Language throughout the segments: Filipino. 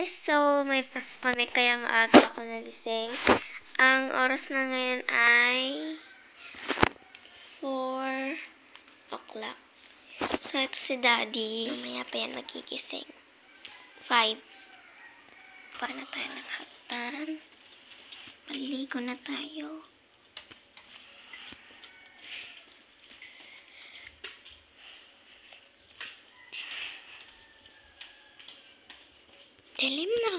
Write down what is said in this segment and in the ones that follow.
guys, so may pasok kami kaya maaga ako nagising. Ang oras na ngayon ay 4 o'clock. So ito si Daddy, mamaya pa yan magigising. 5. Pa na tayo naghagtan. Maliligo na tayo. Dilim na.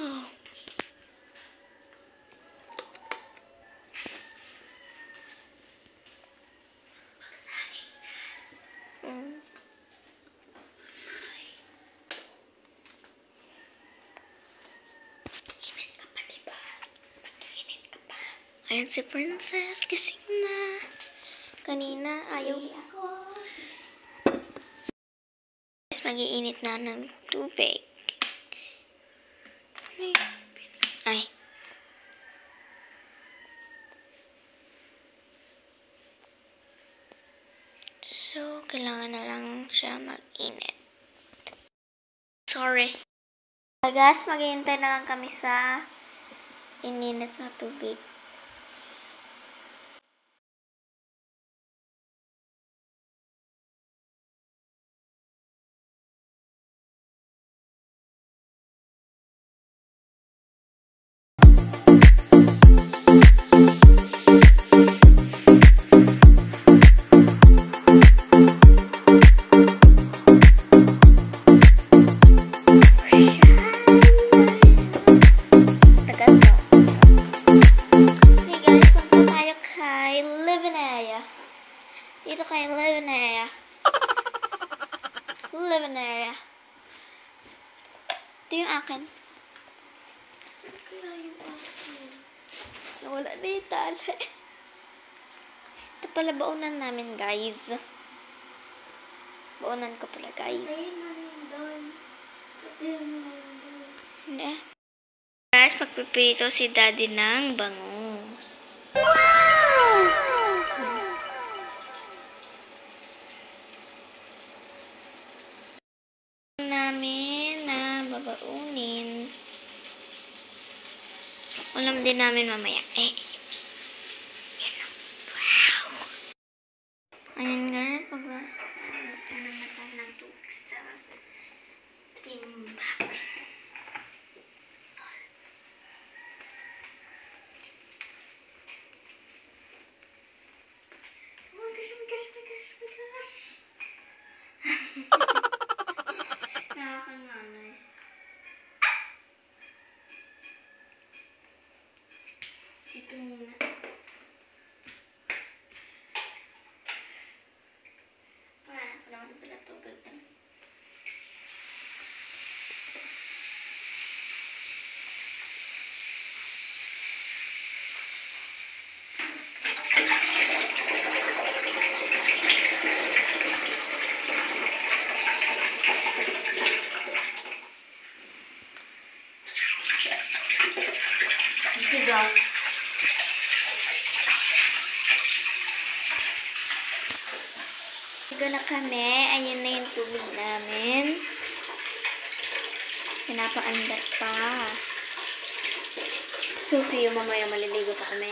Ayan si Princess. Gising na. Kanina, ayaw ako. Guys, mag-iinit na ng tubig. Ay. So, kailangan na lang siya mag-init. Sorry. Guys, mag-iintay na lang kami sa ininit na tubig. Dito kayo, living area. Living area. Ito yung akin. Saan kaya yung akin? Nawala na yung tali. Ito pala baunan namin, guys. Baunan ko pala, guys. Ayun na rin doon. Ayun na rin doon. Hindi. Guys, magpipito si Daddy ng bangus. Wow! Namin na babaunin. Ulam din namin mamaya. Wow! Ayan nga. Ano na tayo ng tubig sa timba. Oh my gosh, oh my gosh, oh my gosh, oh my gosh. Nakakanganay. Ito muna. Wala naman pala tubig na. Ligo na kami. Ayun na yung tubig namin. Pinapaandar pa. Susi yung mamaya maliligo pa kami.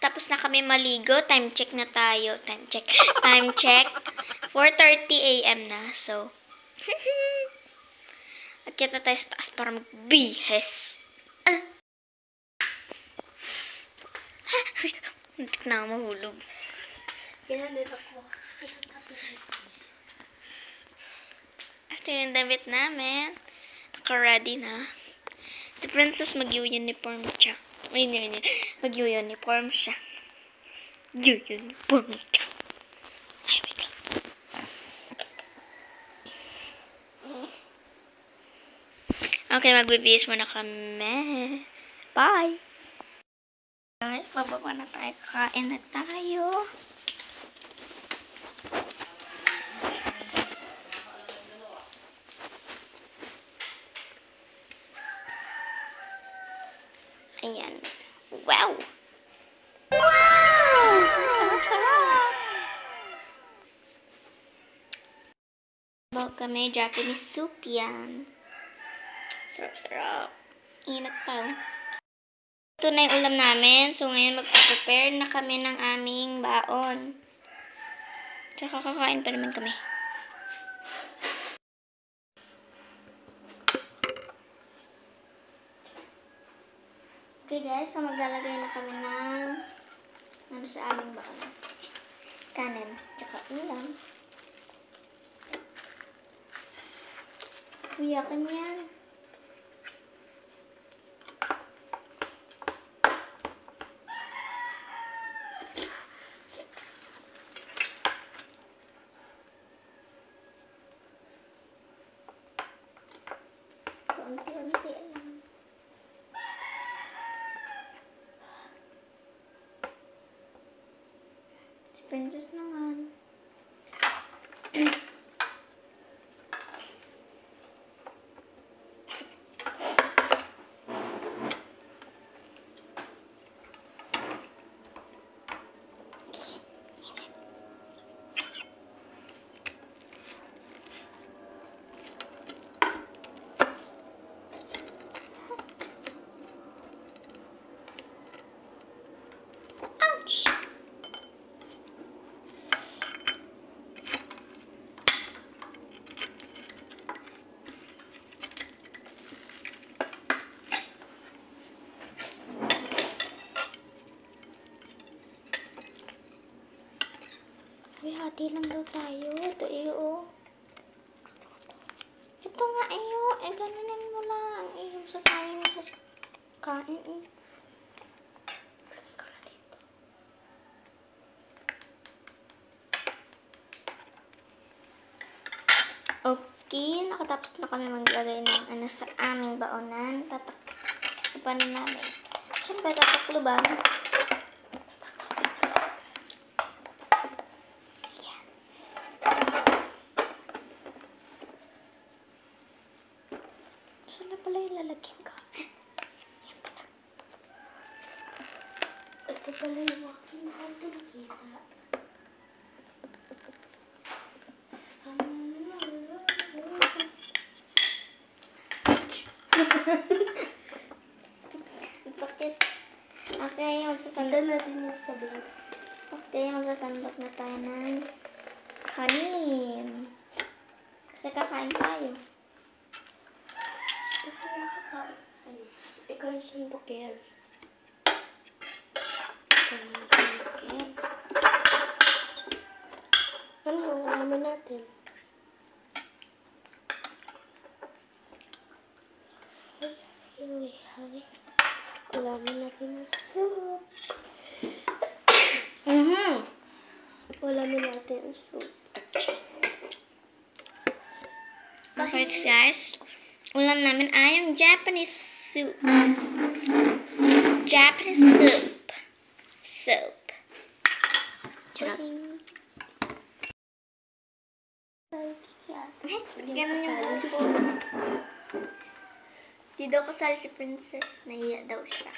Tapos na kami maligo. Time check na tayo. Time check. 4:30 a.m. na. So, akyat na tayo sa taas para magbihes. Hindi na mahulog. Ganyan din ako. Ito yung damit namin. Naka-ready na. Si Princess mag-uniform siya. Mag-uniform siya. Uniform siya. Ay, wait lang. Okay, magbibihis muna kami. Bye! Guys, pababa na tayo. Kakain na tayo. Ayan. Wow! Wow! Sarap, sarap! Bawa kami, Japanese soup yan. Sarap-sarap. Ingat pa, oh. Ito na yung ulam namin. So, ngayon magpa-prepare na kami ng aming baon. Tsaka kakain pa naman kami. Okay guys, so maglalagay na kami ng ano sa aming baon. Kanin, tsaka ulam. Uyakan yan. Kaunti-unti lang. Si Princess naman. Uy, hati lang daw tayo. Ito iyo. Ito nga iyo. Ganunin mo lang. Iyo, sasayang mo kain eh. Okay, nakatapos na kami maglagay ng ano sa aming baonan. Tatakpan na namin. Siyempre, tataklo ba? Saan na pala yung lalagyan ko? Yan pala. Ito pala yung walking saan ko nakita. Sakit. Okay, magsasandal natin yung sablog. Okay, magsasandal na tayo ng kanin. Kasi kakain tayo. Kasi nakakain. Ikaw yung sundukir. Ikaw yung sundukir. Ano, ulamin natin. Hali. Ulamin natin ang soup. Ulamin natin ang soup. Okay guys, ulam namin ay yung Japanese soup. Japanese soup. Charot. Ganun yung po. Di daw kasali si Princess. Nahiya daw siya.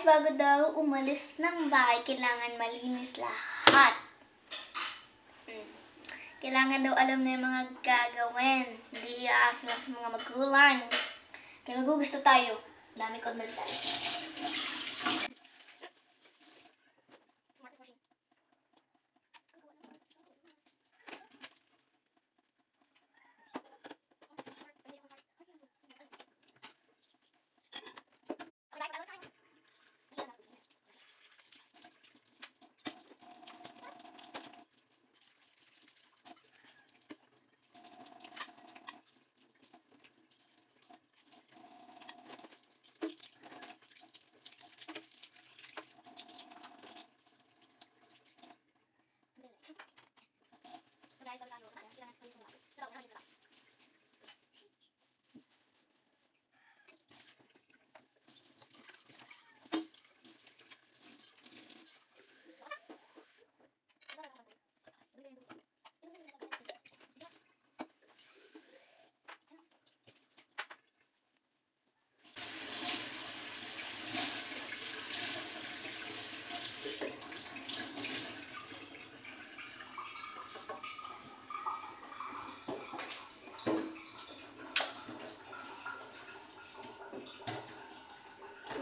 bago daw umalis ng bahay, kailangan malinis lahat. Kailangan daw alam na yung mga gagawin. Hindi iaasa sa mga magulang. Kaya magugusto tayo. Dami ko nagdala.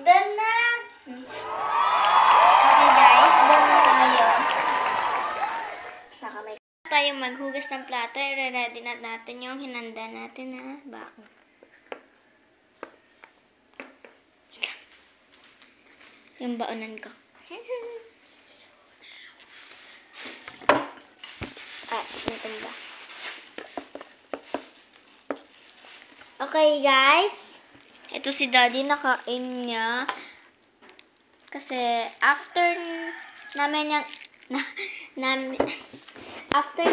Done na! Okay guys, done na tayo. Saka may tayong maghugas ng plato. I-ready na natin yung hinanda natin na bako. Yung baonan ko. Ito ba? Okay guys. Ito si Daddy, nakain niya. Kasi after namin niyang after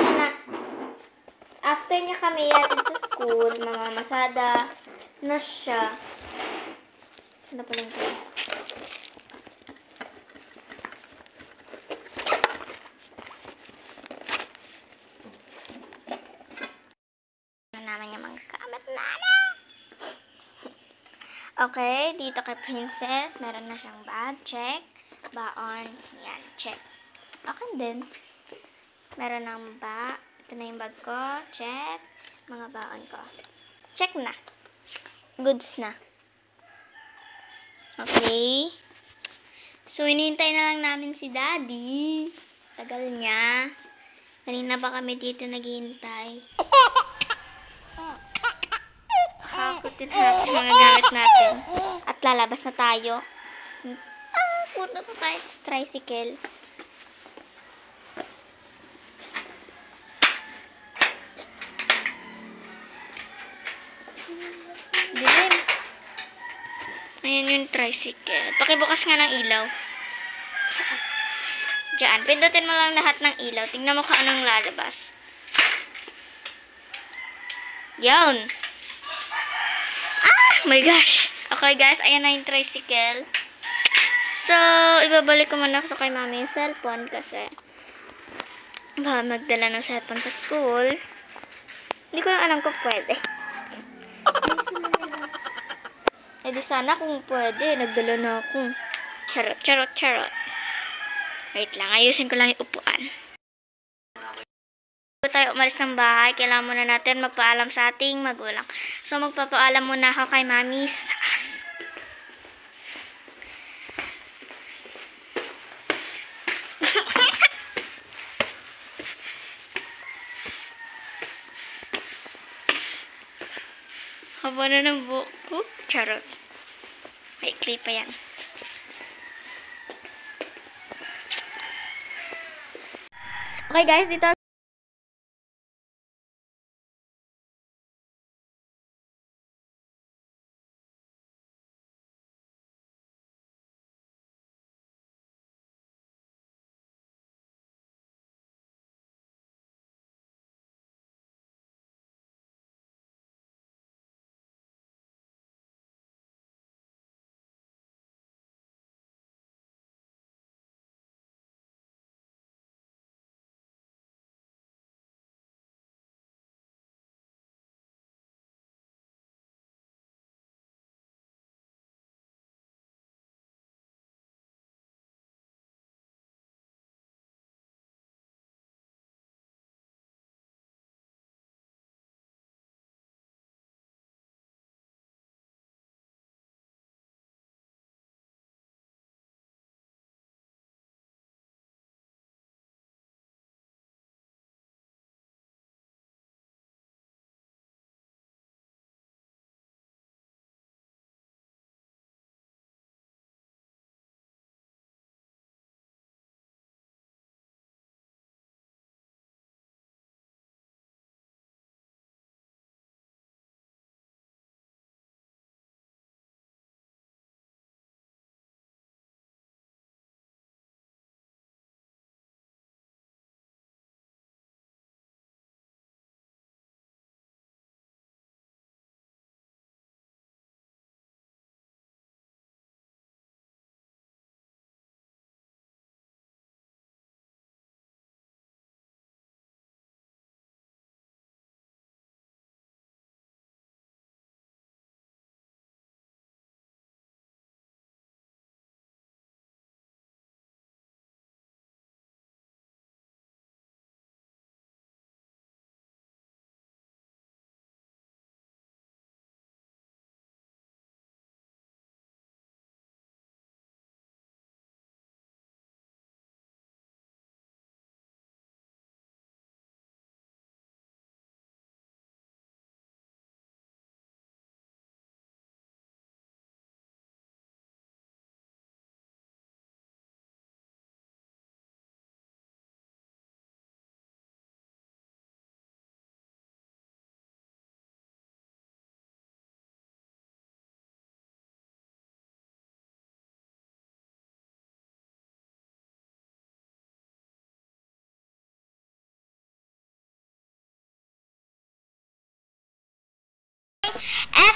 niya kami yatid sa school, mamamasada na siya. Saan na pala yung kaya? Naman yung mga kamat na. Okay, dito kay Princess, meron na siyang bag, check. Baon, yan, check. Okay din. Meron ng bag. Ito na yung bag ko, check. Mga baon ko. Check na. Goods na. Okay. So, hinihintay na lang namin si Daddy. Tagal niya. Kanina pa kami dito naghihintay. Hakutin natin yung mga gamit natin. At lalabas na tayo. Puto pa tayo sa tricycle. Dilim. Ayan yung tricycle. Pakibukas nga ng ilaw. Diyan. Pindutin mo lang lahat ng ilaw. Tingnan mo kung anong lalabas. Yan. Oh my gosh. Okay guys, ayan na yung tricycle. So, ibabalik ko muna sa kay mami yung cellphone kasi baka magdala ng cellphone sa school. Hindi ko lang alam kung pwede. Eh di sana kung pwede, nagdala na ako. Charot, charot, charot. Wait lang, ayusin ko lang yung upuan. Bago tayo umalis ng bahay, kailangan muna natin magpaalam sa ating magulang. So, magpapaalam muna ako kay mami sa taas. Haba na ng buhok ko. Charot. May clip pa yan. Okay guys, dito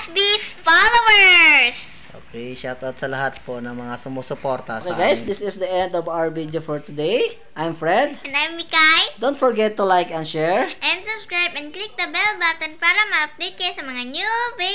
FB followers! Okay, shoutout sa lahat po ng mga sumusuporta Okay sa guys, amin. this is the end of our video for today. I'm Fred. And I'm Mikay. Don't forget to like and share. And subscribe and click the bell button para ma-update kayo sa mga new videos.